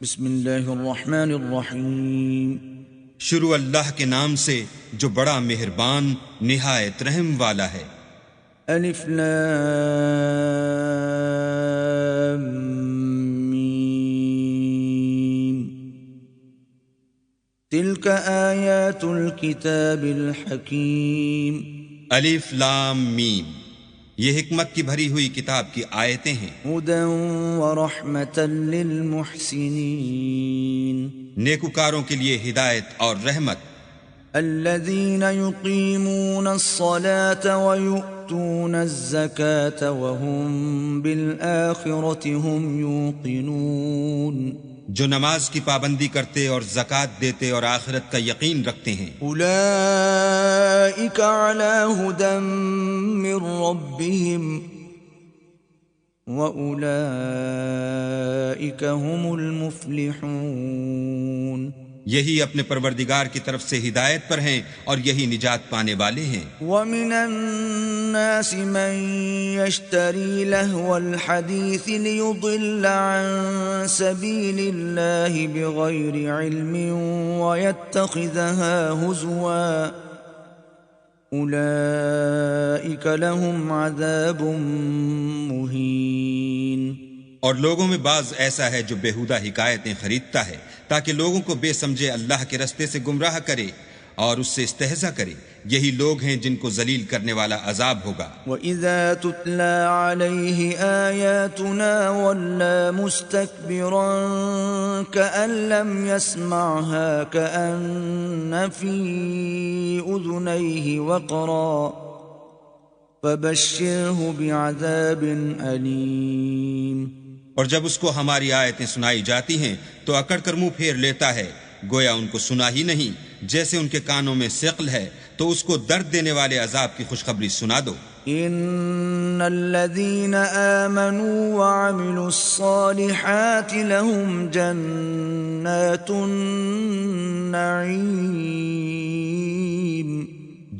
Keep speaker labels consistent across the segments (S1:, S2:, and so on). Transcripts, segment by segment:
S1: بسم اللہ الرحمن الرحیم۔
S2: شروع اللہ کے نام سے جو بڑا مہربان نہایت رحم والا ہے۔
S1: الف لام میم، تلک آیات الکتاب الحکیم۔
S2: الف لام میم، یہ حکمت کی بھری ہوئی کتاب کی آیتیں ہیں۔
S1: ہدی ورحمۃ للمحسنین،
S2: نیکوکاروں کے لیے ہدایت اور رحمت۔
S1: الذین یقیمون الصلاة ویؤتون الزکاة وهم بالآخرة هم یوقنون،
S2: جو نماز کی پابندی کرتے اور زکوٰۃ دیتے اور آخرت کا یقین رکھتے ہیں۔
S1: اولئک علی ھدی من ربہم واولئک هم المفلحون،
S2: یہی اپنے پروردگار کی طرف سے ہدایت پر ہیں اور یہی نجات پانے والے ہیں۔
S1: ومن الناس من يشتري لهو الحديث ليضل عن سبيل الله بغير علم ويتخذها هزوا أولئك لهم عذاب مهين۔
S2: اور لوگوں میں بعض ایسا ہے جو بیہودہ حکایتیں خریدتا ہے تاکہ لوگوں کو بے سمجھے اللہ کے رستے سے گمراہ کرے اور اس سے استہزاء کرے، یہی لوگ ہیں جن کو ذلیل کرنے والا عذاب ہوگا۔
S1: وَإِذَا تُتْلَى عَلَيْهِ آيَاتُنَا وَلَّى مُسْتَكْبِرًا كَأَن لَّمْ يَسْمَعْهَا كَأَنَّ فِي أُذُنَيْهِ وَقْرًا فَبَشِّرْهُ بِعَذَابٍ أَلِيمٍ۔
S2: اور جب اس کو ہماری آیتیں سنائی جاتی ہیں تو اکڑ کر منہ پھیر لیتا ہے، گویا ان کو سنا ہی نہیں، جیسے ان کے کانوں میں ثقل ہے، تو اس کو درد دینے والے عذاب کی خوشخبری سنا دو۔
S1: ان الذين آمنوا وعملوا الصالحات لهم جنات النعيم،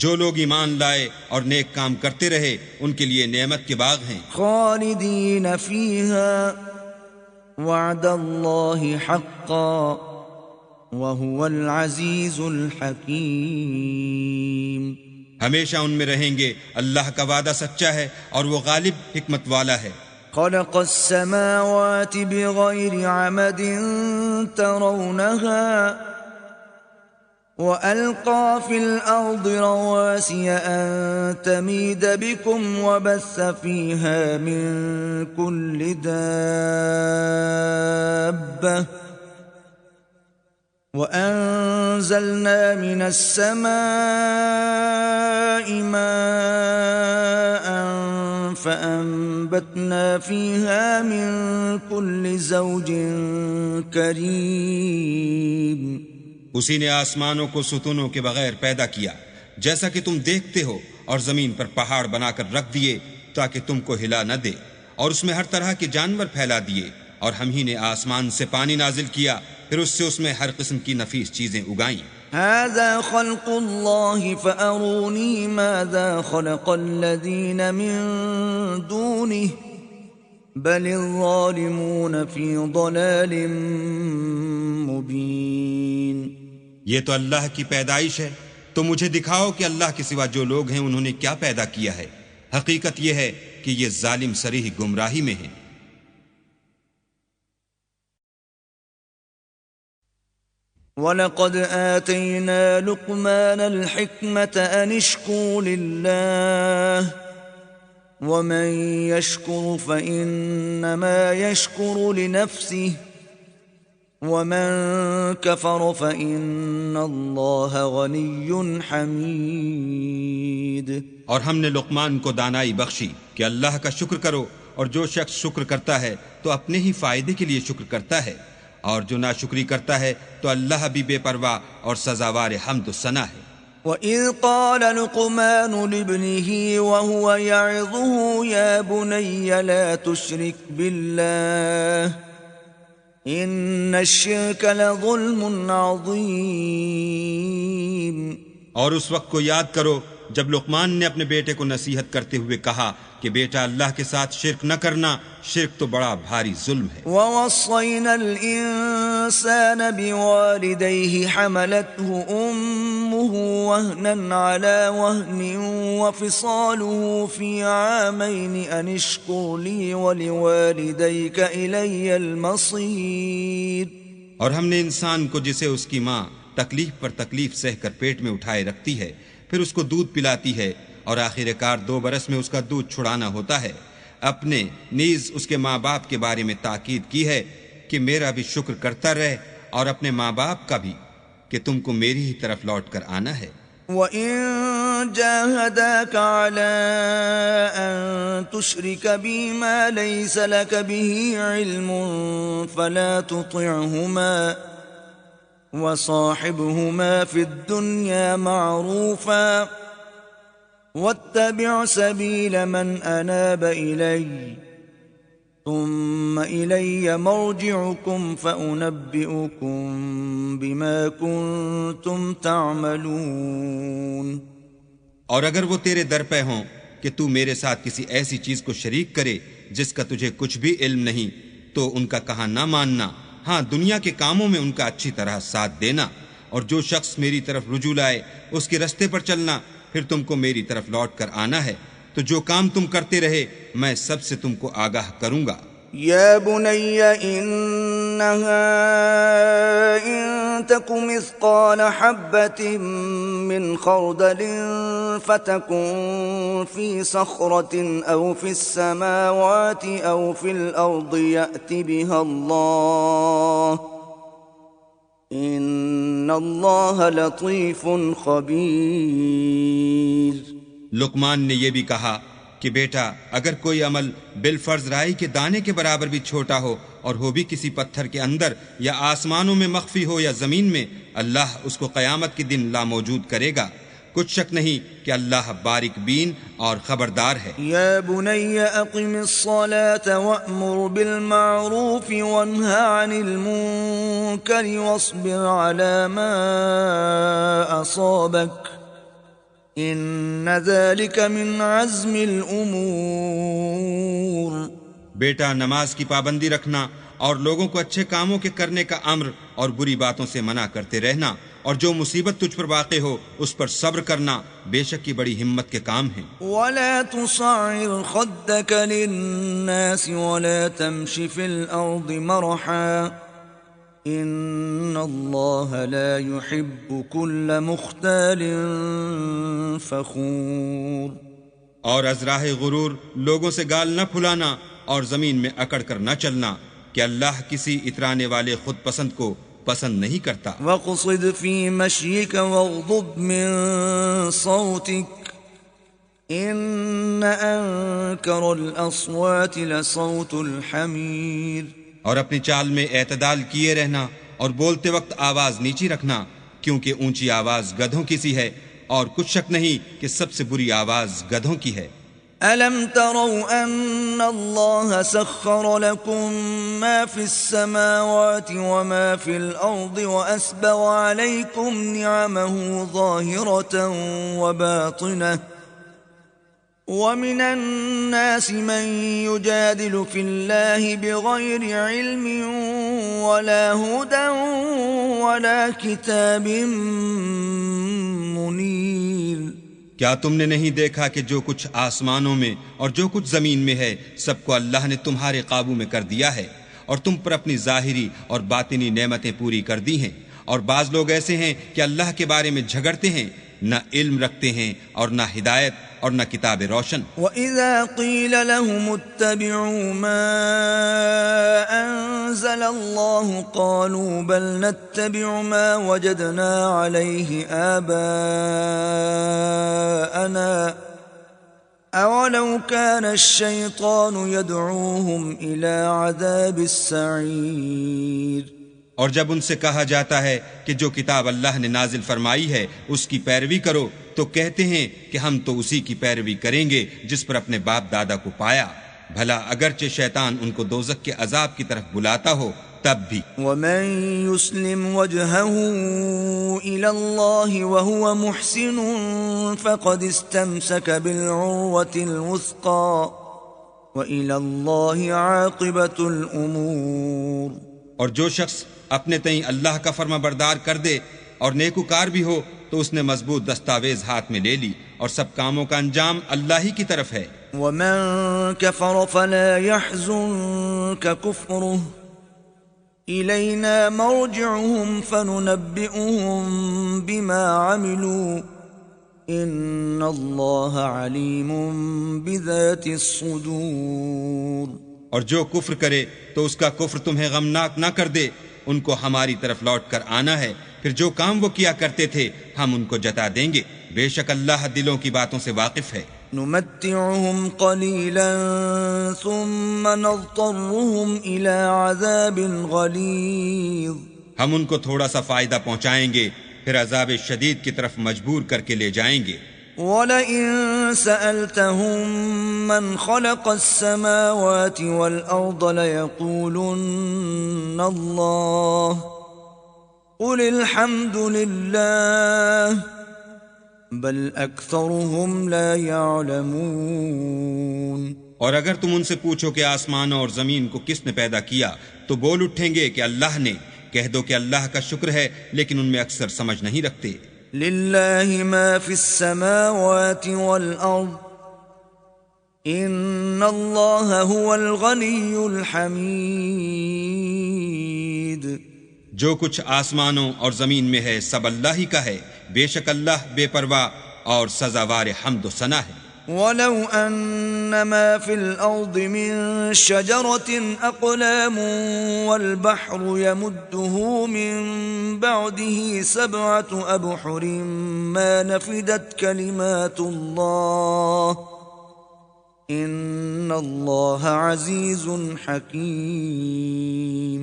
S2: جو لوگ ایمان لائے اور نیک کام کرتے رہے ان کے لیے نعمت کے باغ ہیں،
S1: خالدین فیہا وعد اللہ حقا وهو العزیز الحکیم۔
S2: ہمیشہ ان میں رہیں گے، اللہ کا وعدہ سچا ہے اور وہ غالب حکمت والا ہے۔
S1: خلق السماوات بغیر عمد ترونها وَأَلْقَى فِي الْأَرْضِ رَوَاسِيَ أَن تَمِيدَ بِكُمْ وَبَثَّ فِيهَا مِن كُلِّ دَابَّةٍ وَأَنزَلْنَا مِنَ السَّمَاءِ مَاءً فَأَنبَتْنَا فِيهَا مِن كُلِّ زَوْجٍ كَرِيمٍ۔
S2: اسی نے آسمانوں کو ستونوں کے بغیر پیدا کیا جیسا کہ تم دیکھتے ہو، اور زمین پر پہاڑ بنا کر رکھ دیے تاکہ تم کو ہلا نہ دے، اور اس میں ہر طرح کے جانور پھیلا دیے، اور ہم ہی نے آسمان سے پانی نازل کیا، پھر اس سے اس میں ہر قسم کی نفیس چیزیں اگائیں۔
S1: هذا خلق اللہ فأرونی ماذا خلق الذین من دونه بل الظالمون فی ضلال مبین۔
S2: یہ تو اللہ کی پیدائش ہے، تو مجھے دکھاؤ کہ اللہ کے سوا جو لوگ ہیں انہوں نے کیا پیدا کیا ہے۔ حقیقت یہ ہے کہ یہ ظالم صریح گمراہی میں ہیں۔
S1: وَلَقَدْ آتَيْنَا لُقْمَانَ الْحِكْمَةَ أَنِ اشْكُرْ لِلَّهِ وَمَن يَشْكُرْ فَإِنَّمَا يَشْكُرُ لِنَفْسِهِ وَمَن كَفَرَ فَإِنَّ اللَّهَ غَنِيٌّ حَمِيدٌ۔
S2: اور ہم نے لقمان کو دانائی بخشی کہ اللہ کا شکر کرو، اور جو شخص شکر کرتا ہے تو اپنے ہی فائدے کے لیے شکر کرتا ہے، اور جو ناشکری کرتا ہے تو اللہ بھی بے پرواہ اور سزاوار حمد و ثنا ہے۔
S1: وَإِذْ قَالَ لُقْمَانُ لِابْنِهِ وَهُوَ يَعِظُهُ يَا بُنَيَّ لَا تُشْرِكْ بِاللَّهِ إِنَّ الشِّرْكَ لَظُلْمٌ عَظِيمٌ۔
S2: اور اس وقت کو یاد کرو جب لقمان نے اپنے بیٹے کو نصیحت کرتے ہوئے کہا کہ بیٹا اللہ کے ساتھ شرک نہ کرنا، شرک تو بڑا بھاری ظلم ہے۔
S1: وَوَصَّيْنَا الْإِنسَانَ بِوَالِدَيْهِ حَمَلَتْهُ أُمُّهُ وَهْنًا عَلَى وَهْنٍ وَفِصَالُهُ فِي عَامَيْنِ أَنِ اشْكُرْ لِي وَلِوَالِدَيْكَ إِلَيَّ الْمَصِيرُ۔
S2: اور ہم نے انسان کو جسے اس کی ماں تکلیف پر تکلیف سہ کر پیٹ میں اٹھائے رکھتی ہے، پھر اس کو دودھ پلاتی ہے، اور آخر کار 2 برس میں اس کا دودھ چھڑانا ہوتا ہے، اپنے نیز اس کے ماں باپ کے بارے میں تاکید کی ہے کہ میرا بھی شکر کرتا رہے، اور اپنے ماں باپ کا بھی کہ تم کو میری ہی طرف لوٹ کر آنا ہے۔
S1: وَإِن جَاهَدَاكَ عَلَىٰ أَن تُشْرِكَ بِي مَا لَيْسَ لَكَ بِهِ عِلْمٌ فَلَا تُطِعْهُمَا وَصَاحِبْهُمَا فِي الدُّنْيَا مَعْرُوفًا وَاتَّبِعْ سَبِيلَ مَنْ أَنَابَ إِلَيَّ ثُمَّ إِلَيَّ مَرْجِعُكُمْ فَأُنَبِّئُكُمْ بِمَا كُنْتُمْ تَعْمَلُونَ۔
S2: اور اگر وہ تیرے در پہ ہوں کہ تو میرے ساتھ کسی ایسی چیز کو شریک کرے جس کا تجھے کچھ بھی علم نہیں، تو ان کا کہا نہ ماننا، ہاں دنیا کے کاموں میں ان کا اچھی طرح ساتھ دینا، اور جو شخص میری طرف رجوع لائے اس کے رستے پر چلنا، پھر تم کو میری طرف لوٹ کر آنا ہے، تو جو کام تم کرتے رہے میں سب سے تم کو آگاہ کروں گا۔
S1: یا بنی انہا ان تک مثقال حبة من خردل فتكن في صخرة او في السماوات او في الارض يأت بها الله ان اللہ لطیف خبیر۔
S2: لقمان نے یہ بھی کہا کہ بیٹا اگر کوئی عمل بالفرض رائی کے دانے کے برابر بھی چھوٹا ہو اور ہو بھی کسی پتھر کے اندر یا آسمانوں میں مخفی ہو یا زمین میں، اللہ اس کو قیامت کے دن لاموجود کرے گا۔ کچھ شک نہیں کہ اللہ باریک بین اور خبردار ہے۔
S1: یا بنی اقم الصلاة وأمر بالمعروف وانہ عن المنکر واصبر على ما اصابک ان ذلك من عزم الامور۔
S2: بیٹا نماز کی پابندی رکھنا اور لوگوں کو اچھے کاموں کے کرنے کا امر اور بری باتوں سے منع کرتے رہنا، اور جو مصیبت تجھ پر واقع ہو اس پر صبر کرنا بے شک کی بڑی ہمت کے کام ہیں۔
S1: ولا تصعر خدك للناس ولا تمش في الارض مرحا ان اللہ لا يحب كل مختال فخور۔
S2: اور از راہ غرور لوگوں سے گال نہ پھلانا اور زمین میں اکڑ کر نہ چلنا کہ اللہ کسی اترانے والے خود پسند کو پسند نہیں کرتا۔
S1: وَاقْصِدْ فِي مَشْيِكَ وَاغْضُضْ مِن صَوْتِكَ إِنَّ أَنكَرَ الْأَصْوَاتِ لَصَوْتُ الْحَمِيرِ۔
S2: اور اپنی چال میں اعتدال کیے رہنا اور بولتے وقت آواز نیچی رکھنا، کیونکہ اونچی آواز گدھوں کی سی ہے، اور کچھ شک نہیں کہ سب سے بری آواز گدھوں کی ہے۔
S1: أَلَمْ تَرَوْا أَنَّ اللَّهَ سَخَّرَ لَكُم مَّا فِي السَّمَاوَاتِ وَمَا فِي الْأَرْضِ وَأَسْبَغَ عَلَيْكُمْ نِعَمَهُ ظَاهِرَةً وَبَاطِنَةً وَمِنَ النَّاسِ مَن يُجَادِلُ فِي اللَّهِ بِغَيْرِ عِلْمٍ وَلَا هُدًى وَلَا كِتَابٍ مُنِيرٍ۔
S2: کیا تم نے نہیں دیکھا کہ جو کچھ آسمانوں میں اور جو کچھ زمین میں ہے سب کو اللہ نے تمہارے قابو میں کر دیا ہے، اور تم پر اپنی ظاہری اور باطنی نعمتیں پوری کر دی ہیں، اور بعض لوگ ایسے ہیں کہ اللہ کے بارے میں جھگڑتے ہیں، نہ علم رکھتے ہیں اور نہ ہدایت اور نہ کتاب روشن۔
S1: وَإِذَا قِيلَ لَهُمُ اتَّبِعُوا مَا أَنزَلَ اللَّهُ قَالُوا بَلْ نَتَّبِعُ مَا وَجَدْنَا عَلَيْهِ آبَاءَنَا أَوَلَوْ كَانَ الشَّيْطَانُ يَدْعُوهُمْ إِلَى عَذَابِ السَّعِيرِ۔
S2: اور جب ان سے کہا جاتا ہے کہ جو کتاب اللہ نے نازل فرمائی ہے اس کی پیروی کرو، تو کہتے ہیں کہ ہم تو اسی کی پیروی کریں گے جس پر اپنے باپ دادا کو پایا، بھلا اگرچہ شیطان ان کو دوزخ کے عذاب کی طرف بلاتا ہو تب بھی
S1: ومن يسلم وجهه إلى الله وهو محسن فقد استمسك بالعروة الوثقى وإلى الله عاقبة الأمور.
S2: اور جو شخص اپنے تئیں اللہ کا فرما بردار کر دے اور نیکوکار بھی ہو تو اس نے مضبوط دستاویز ہاتھ میں لے لی اور سب کاموں کا انجام اللہ ہی کی طرف ہے.
S1: ومن كفر فلا يحزنك كفره إلينا مرجعهم فننبئهم بما عملوا إن الله عليم بذات الصدور.
S2: اور جو کفر کرے تو اس کا کفر تمہیں غمناک نہ کر دے، ان کو ہماری طرف لوٹ کر آنا ہے، پھر جو کام وہ کیا کرتے تھے ہم ان کو جتا دیں گے، بے شک اللہ دلوں کی باتوں سے واقف ہے.
S1: نمتعهم قليلا ثم نضطرهم إلى عذاب غليظ.
S2: ہم ان کو تھوڑا سا فائدہ پہنچائیں گے پھر عذاب شدید کی طرف مجبور کر کے لے جائیں گے.
S1: وَلَئِن سَأَلْتَهُم مَّنْ خَلَقَ السَّمَاوَاتِ وَالْأَرْضَ لَيَقُولُنَّ اللَّهُ قُلِ الْحَمْدُ لِلَّهِ بل اکثرهم لا يعلمون.
S2: اور اگر تم ان سے پوچھو کہ آسمانوں اور زمین کو کس نے پیدا کیا تو بول اٹھیں گے کہ اللہ نے. کہہ دو کہ اللہ کا شکر ہے لیکن ان میں اکثر سمجھ نہیں رکھتے.
S1: للہ ما فی السماوات والارض ان اللہ هو الغنی الحمید.
S2: جو کچھ آسمانوں اور زمین میں ہے سب اللہ ہی کا ہے، بے شک اللہ بے پرواہ اور سزاوار حمد و ثنا ہے.
S1: وَلَوْ أَنَّ مَا فِي الْأَرْضِ مِن شَجَرَةٍ أَقْلَامٌ وَالْبَحْرُ يَمُدُّهُ مِن بَعْدِهِ سَبْعَةُ أَبْحُرٍ مَا نَفِدَتْ كَلِمَاتُ اللَّهِ إِنَّ اللَّهَ عَزِيزٌ حَكِيمٌ.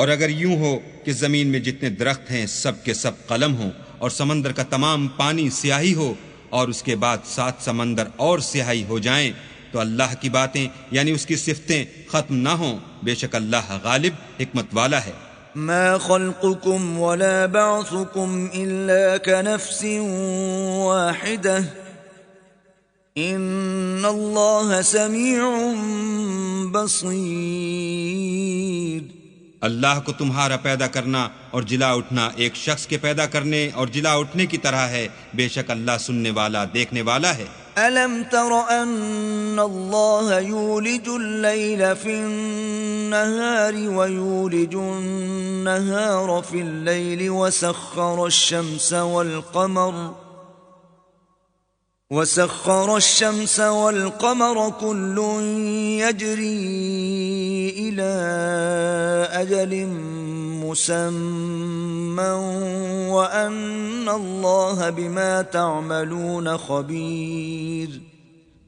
S2: اور اگر یوں ہو کہ زمین میں جتنے درخت ہیں سب کے سب قلم ہوں اور سمندر کا تمام پانی سیاہی ہو اور اس کے بعد 7 سمندر اور سیاہی ہو جائیں تو اللہ کی باتیں یعنی اس کی صفتیں ختم نہ ہوں، بے شک اللہ غالب حکمت والا ہے.
S1: ما خلقكم ولا بعثكم إلا كنفس واحدة إن الله سميع بصير.
S2: اللہ کو تمہارا پیدا کرنا اور جلا اٹھنا ایک شخص کے پیدا کرنے اور جلا اٹھنے کی طرح ہے، بے شک اللہ سننے والا دیکھنے والا ہے.
S1: أَلَمْ تَرَ أَنَّ اللَّهَ يُولِجُ اللَّيْلَ فِي النَّهَارِ وَيُولِجُ النَّهَارَ فِي اللَّيْلِ وَسَخَّرَ الشَّمْسَ وَالْقَمَرَ كُلٌّ يَجْرِي إِلَى أَجَلٍ مُّسَمًّى وَأَنَّ اللَّهَ بِمَا تَعْمَلُونَ خَبِيرٌ.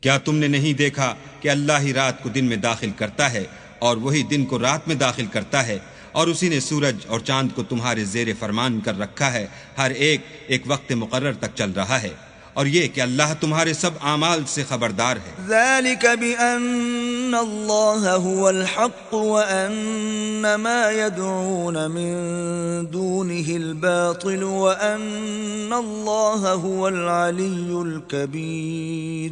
S2: کیا تم نے نہیں دیکھا کہ اللہ ہی رات کو دن میں داخل کرتا ہے اور وہی دن کو رات میں داخل کرتا ہے، اور اسی نے سورج اور چاند کو تمہارے زیر فرمان کر رکھا ہے، ہر ایک وقت مقرر تک چل رہا ہے، اور یہ کہ اللہ تمہارے سب اعمال سے خبردار ہے.
S1: ذلك بأن الله هو الحق وأن ما يدعون من دونه الباطل وأن الله هو العلي الكبير.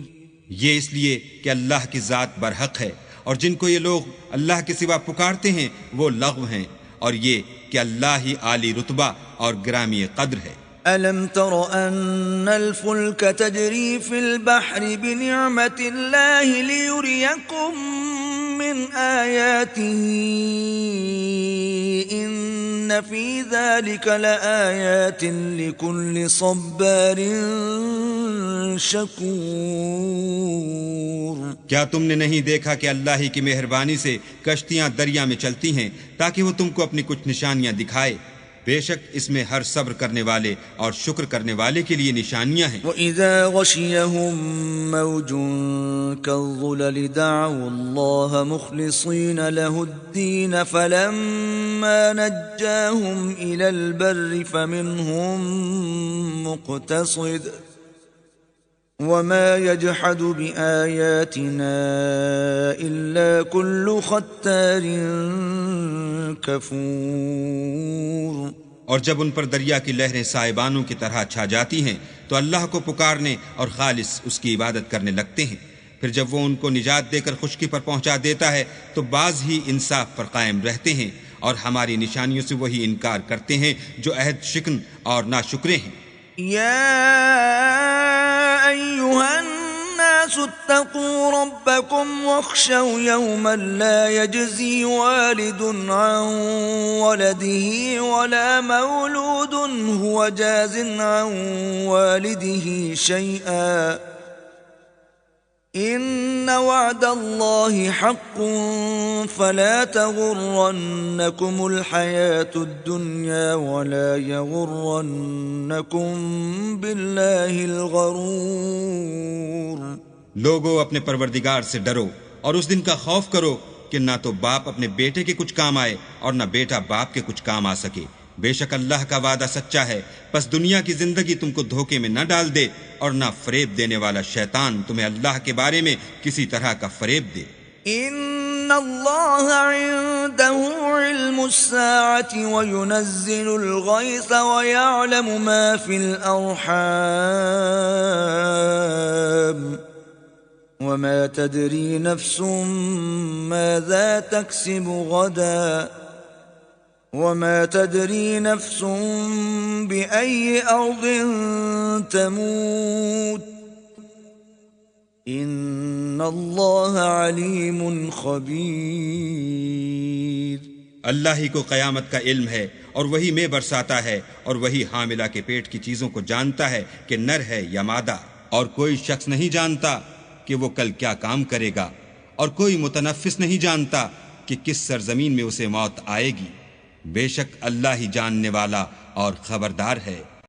S2: یہ اس لیے کہ اللہ کی ذات برحق ہے اور جن کو یہ لوگ اللہ کے سوا پکارتے ہیں وہ لغو ہیں، اور یہ کہ اللہ ہی عالی رتبہ اور گرامی قدر ہے.
S1: أَلَمْ تَرَ أَنَّ الْفُلْكَ تَجْرِي فِي الْبَحْرِ بِنِعْمَةِ اللَّهِ لِيُرِيَكُم مِّنْ آيَاتِهِ إِنَّ فِي ذَلِكَ لَآيَاتٍ لِكُلِّ صَبَّارٍ شَكُورٍ.
S2: کیا تم نے نہیں دیکھا کہ اللہ ہی کی مہربانی سے کشتیاں دریا میں چلتی ہیں تاکہ وہ تم کو اپنی کچھ نشانیاں دکھائے؟ بے شک اس میں ہر صبر کرنے والے اور شکر کرنے والے کے لیے نشانیاں ہیں.
S1: وَإِذَا غَشِيَهُم مَّوْجٌ كَالظُّلَلِ دَعَوُا اللَّهَ مُخْلِصِينَ لَهُ الدِّينَ فَلَمَّا نَجَّاهُمْ إِلَى الْبَرِّ فَمِنْهُم مُّقْتَصِدٌ وما يجحد بآياتنا إلا كل ختار كفور.
S2: اور جب ان پر دریا کی لہریں سائبانوں کی طرح چھا جاتی ہیں تو اللہ کو پکارنے اور خالص اس کی عبادت کرنے لگتے ہیں. پھر جب وہ ان کو نجات دے کر خشکی پر پہنچا دیتا ہے تو بعض ہی انصاف پر قائم رہتے ہیں اور ہماری نشانیوں سے وہی انکار کرتے ہیں جو عہد شکن اور ناشکرے ہیں.
S1: يا أيها الناس اتقوا ربكم واخشوا يوما لا يجزي والد عن ولده ولا مولود هو جاز عن والده شيئا إن وعد الله حق فلا تغرنكم الحياة الدنيا ولا يغرنكم بالله الغرور.
S2: لوگو اپنے پروردگار سے ڈرو اور اس دن کا خوف کرو کہ نہ تو باپ اپنے بیٹے کے کچھ کام آئے اور نہ بیٹا باپ کے کچھ کام آ سکے. بے شک اللہ کا وعدہ سچا ہے، پس دنیا کی زندگی تم کو دھوکے میں نہ ڈال دے اور نہ فریب دینے والا شیطان تمہیں اللہ کے بارے میں کسی طرح کا فریب دے.
S1: ان اللہ عنده علم الساعة وينزل الغيث ويعلم ما في الأرحام وما تدري نفس ماذا تكسب غدا وما تدري نفس بأي أرض تموت إن الله عليم خبير.
S2: اللہ ہی کو قیامت کا علم ہے اور وہی میں برساتا ہے اور وہی حاملہ کے پیٹ کی چیزوں کو جانتا ہے کہ نر ہے یا مادہ، اور کوئی شخص نہیں جانتا کہ وہ کل کیا کام کرے گا، اور کوئی متنفس نہیں جانتا کہ کس سرزمین میں اسے موت آئے گی. بے شک اللہ ہی جاننے والا اور خبردار ہے.